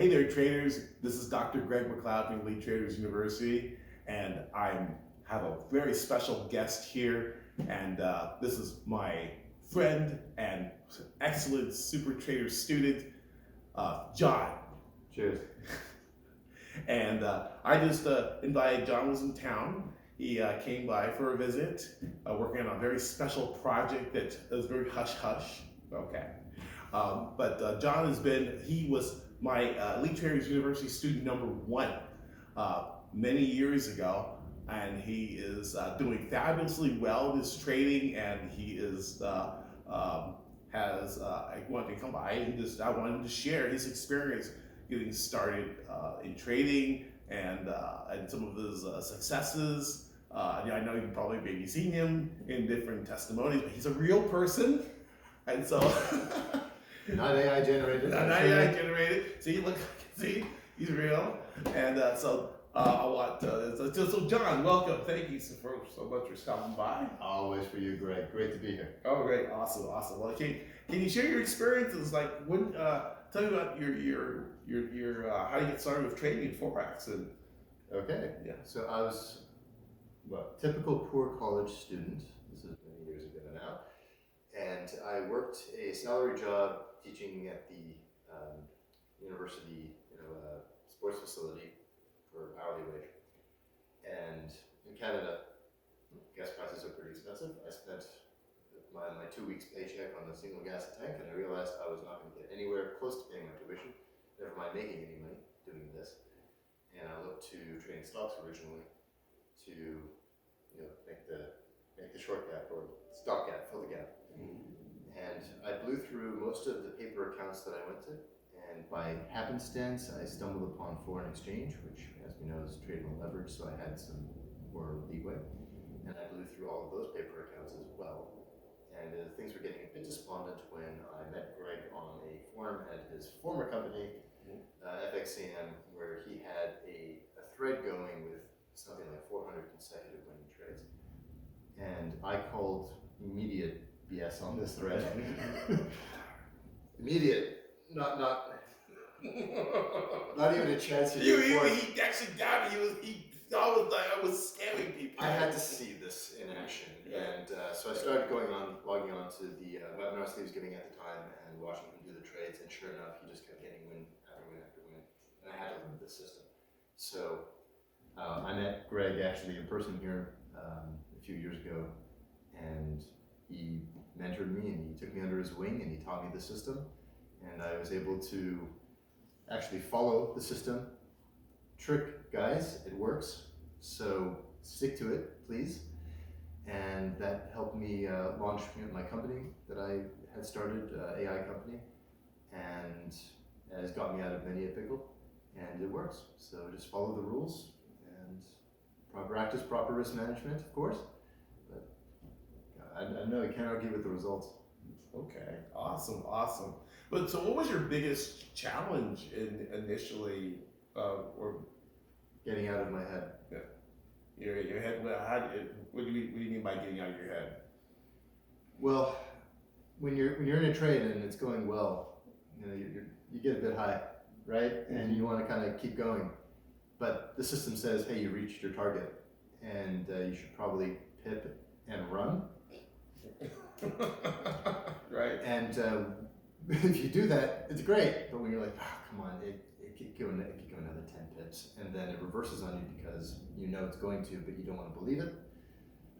Hey there, traders. This is Dr. Greg McLeod from Elite Traders University, and I have a very special guest here. And this is my friend and excellent super trader student, John. Cheers. And I just invited John. Was in town. He came by for a visit, working on a very special project that is very hush-hush. Okay. But John he was my Elite Traders University student number 1 many years ago, and he is doing fabulously well in his trading, and he is I wanted to come by and I wanted to share his experience getting started in trading and some of his successes. I know you've probably maybe seen him in different testimonies, but he's a real person, and so. Not AI generated. Not AI generated. See, look, see, he's real. And so I want so John, welcome. Thank you so much for stopping by. Always for you, Greg. Great to be here. Oh, great, awesome. Well, can you share your experiences? Like, when tell me about your how you get started with trading in Forex and. Okay. Yeah. So I was typical poor college student. This is many years ago now, and I worked a salary job teaching at the university, sports facility for hourly wage. And in Canada, gas prices are pretty expensive. I spent my 2 weeks paycheck on a single gas tank, and I realized I was not going to get anywhere close to paying my tuition, never mind making any money doing this. And I looked to trading stocks originally to make the short gap or stock gap, fill the gap. And I blew through most of the paper accounts that I went to, and by happenstance, I stumbled upon foreign exchange, which, as we know, is tradable leverage, so I had some more leeway. And I blew through all of those paper accounts as well. And things were getting a bit despondent when I met Greg on a forum at his former company, 𝐓𝐫𝐸, where he had a thread going with something like 400 consecutive winning trades. And I called immediate BS on this thread. Immediate, not even a chance to do it. He actually got me. He thought I was scamming people. I had to see this in action, and so I started logging on to the webinars he was giving at the time and watching him do the trades, and sure enough, he just kept getting win after win after win, and I had to learn this system. So I met Greg actually in person here a few years ago, and he mentored me and he took me under his wing and he taught me the system, and I was able to actually follow the system. Trick, guys, it works, so stick to it, please. And that helped me launch my company that I had started, AI company, and has got me out of many a pickle, and it works. So just follow the rules and practice proper risk management, of course. I know I can't argue with the results. Okay, awesome. But so, what was your biggest challenge initially, or getting out of my head? Yeah, your head. What do you mean by getting out of your head? Well, when you're in a trade and it's going well, you get a bit high, right? Mm-hmm. And you want to kind of keep going, but the system says, hey, you reached your target, and you should probably pip and run. Right. And if you do that, it's great. But when you're like, come on, it could go another 10 pips, and then it reverses on you because you know it's going to, but you don't want to believe it.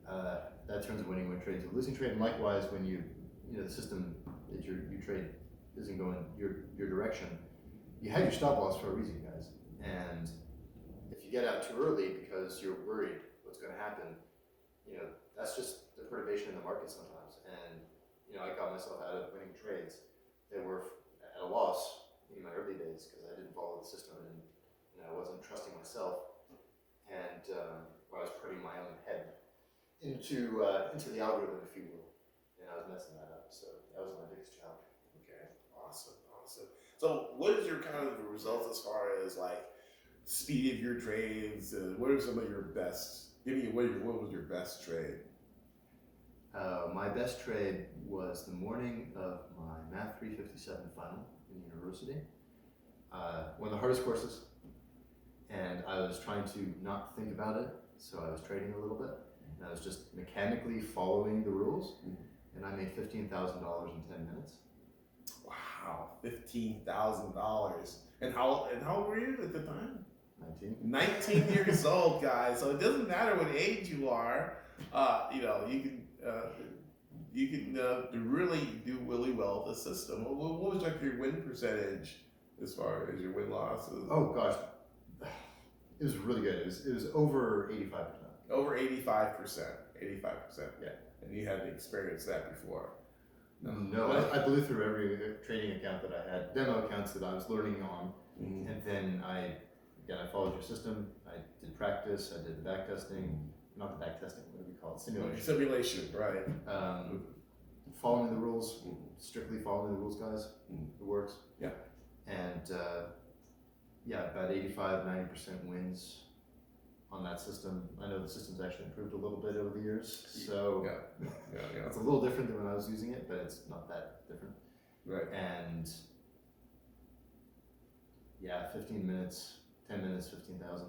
That turns a winning trade to a losing trade. And likewise, when the system that you trade isn't going your direction, you have your stop loss for a reason, guys. And if you get out too early because you're worried what's going to happen, that's just the perturbation in the market sometimes. And I got myself out of winning trades that were at a loss in my early days because I didn't follow the system and I wasn't trusting myself, and I was putting my own head into the algorithm, if you will, and I was messing that up. So that was my biggest challenge. Okay, awesome. So, what is your kind of results as far as like speed of your trades? What are some of your best? What was your best trade? My best trade was the morning of my Math 357 final in university. one of the hardest courses, and I was trying to not think about it, so I was trading a little bit, and I was just mechanically following the rules, and I made $15,000 in 10 minutes. Wow, $15,000. And how old were you at the time? 19. 19 years old, guys. So it doesn't matter what age you are. You can really do really well with the system. What was like your win percentage as far as your win losses? Oh gosh, it was really good. It was over 85%. Over 85%. 85%. Yeah. And you hadn't experienced that before. No, I blew through every trading account that I had, demo accounts that I was learning on, and then I followed your system. I did practice. I did the back testing, not the back testing. What do we call it? Simulation. Simulation, right? Following the rules, strictly following the rules, guys. It works. Yeah. And about 85-90% wins on that system. I know the system's actually improved a little bit over the years, so it's a little different than when I was using it, but it's not that different. Right. And 15 minutes, 10 minutes, 15,000.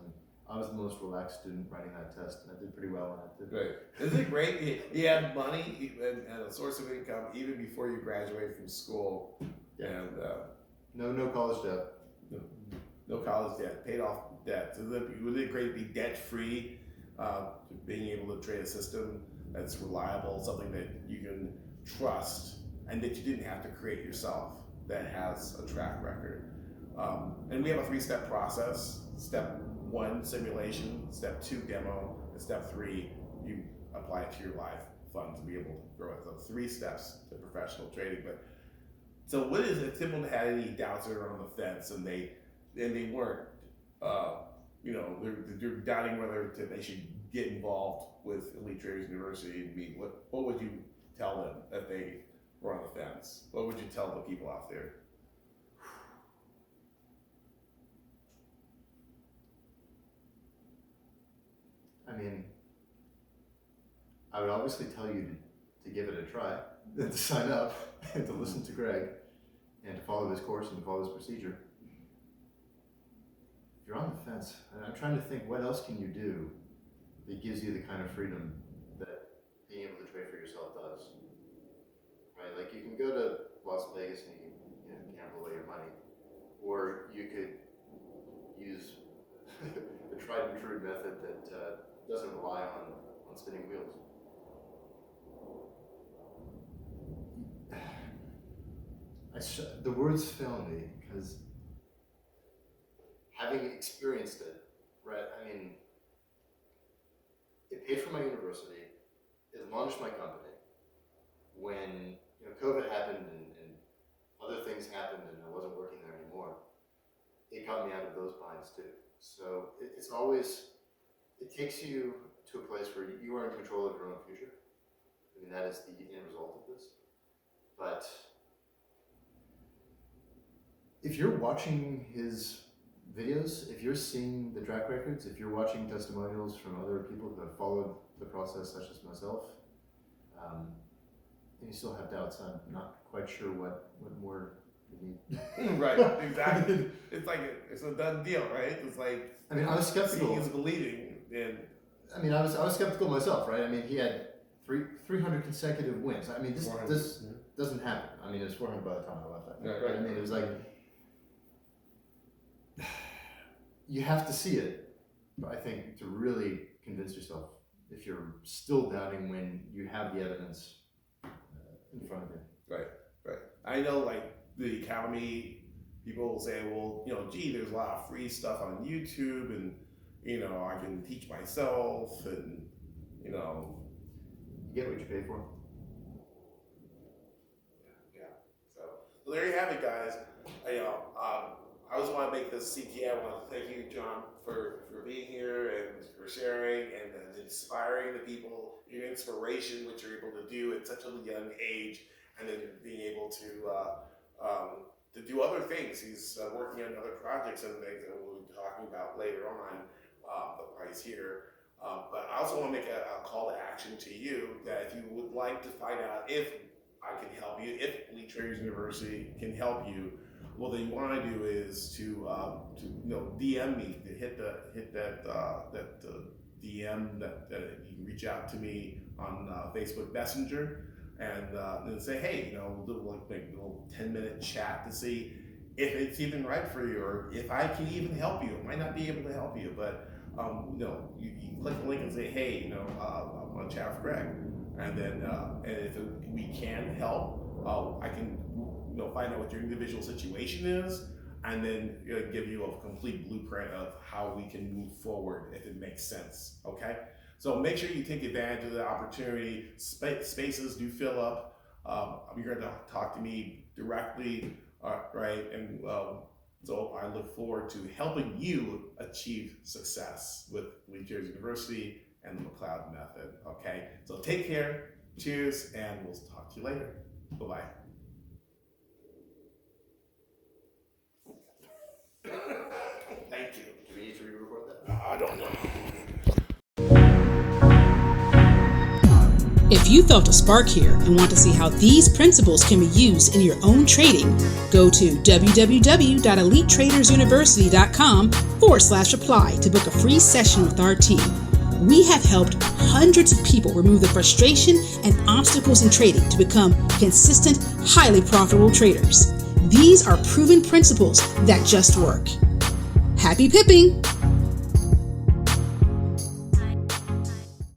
I was the most relaxed student writing that test, and I did pretty well on it too. Right. Isn't it great? You have money and a source of income even before you graduate from school. Yeah. And no college debt. No college debt, paid off debt. So wouldn't it great to be debt free? Being able to trade a system that's reliable, something that you can trust, and that you didn't have to create yourself, that has a track record. And we have a 3-step process. Step 1, simulation. Step 2, demo. And step 3, you apply it to your live fund to be able to grow it. So 3 steps to professional trading. But so what is it? If someone had any doubts or on the fence, and they weren't, they're doubting whether they should get involved with Elite Traders University. I mean, what would you tell them if they were on the fence? What would you tell the people out there? I mean, I would obviously tell you to give it a try, and to sign up, and to listen to Greg, and to follow his course and to follow his procedure. If you're on the fence, and I'm trying to think, what else can you do that gives you the kind of freedom that being able to trade for yourself does? Right? Like, you can go to Las Vegas and you can gamble away your money, or you could use the tried and true method that doesn't rely on spinning wheels. The words fail me, because having experienced it, right? I mean, it paid for my university, it launched my company. When COVID happened and other things happened and I wasn't working there anymore, it got me out of those binds too. So it takes you to a place where you are in control of your own future. I mean, that is the end result of this. But if you're watching his videos, if you're seeing the track records, if you're watching testimonials from other people who have followed the process, such as myself, and you still have doubts, I'm not quite sure what more you need. Right, exactly. It's like it's a done deal, right? It's like, I mean, I was skeptical. Seeing is believing. And I mean, I was skeptical myself, right? I mean, he had 300 consecutive wins. I mean, this doesn't happen. I mean, it was 400 by the time I left. I think. Right. I mean, it was like, you have to see it, I think, to really convince yourself, if you're still doubting when you have the evidence in front of you. Right. I know, like, the Academy, people will say, well, there's a lot of free stuff on YouTube, and, I can teach myself, and, You get what you pay for. Yeah. So there you have it, guys. I just want to make this CTA. I want to thank you, John, for being here and for sharing and inspiring the people, your inspiration, what you're able to do at such a young age, and then being able to do other things. He's working on other projects and things that we'll be talking about later on while he's here. But I also want to make a call to action to you, that if you would like to find out if I can help you, if Elite Traders University can help you, what they want to do is to DM me, to hit that DM that you can reach out to me on Facebook Messenger, and then say, hey, we'll do like a little 10-minute chat to see if it's even right for you, or if I can even help you. I might not be able to help you, but you click the link and say, hey, I want to chat with Greg, and then and if we can help, I can find out what your individual situation is, and then give you a complete blueprint of how we can move forward if it makes sense. Okay, so make sure you take advantage of the opportunity. Spaces do fill up. You're going to talk to me directly, right? And so I look forward to helping you achieve success with Lee Jersey University and the McLeod method. Okay, so take care. Cheers, and we'll talk to you later. Bye-bye. Thank you. Do we need to re-record that? I don't know. If you felt a spark here and want to see how these principles can be used in your own trading, go to www.elitetradersuniversity.com/apply to book a free session with our team. We have helped hundreds of people remove the frustration and obstacles in trading to become consistent, highly profitable traders. These are proven principles that just work. Happy pipping!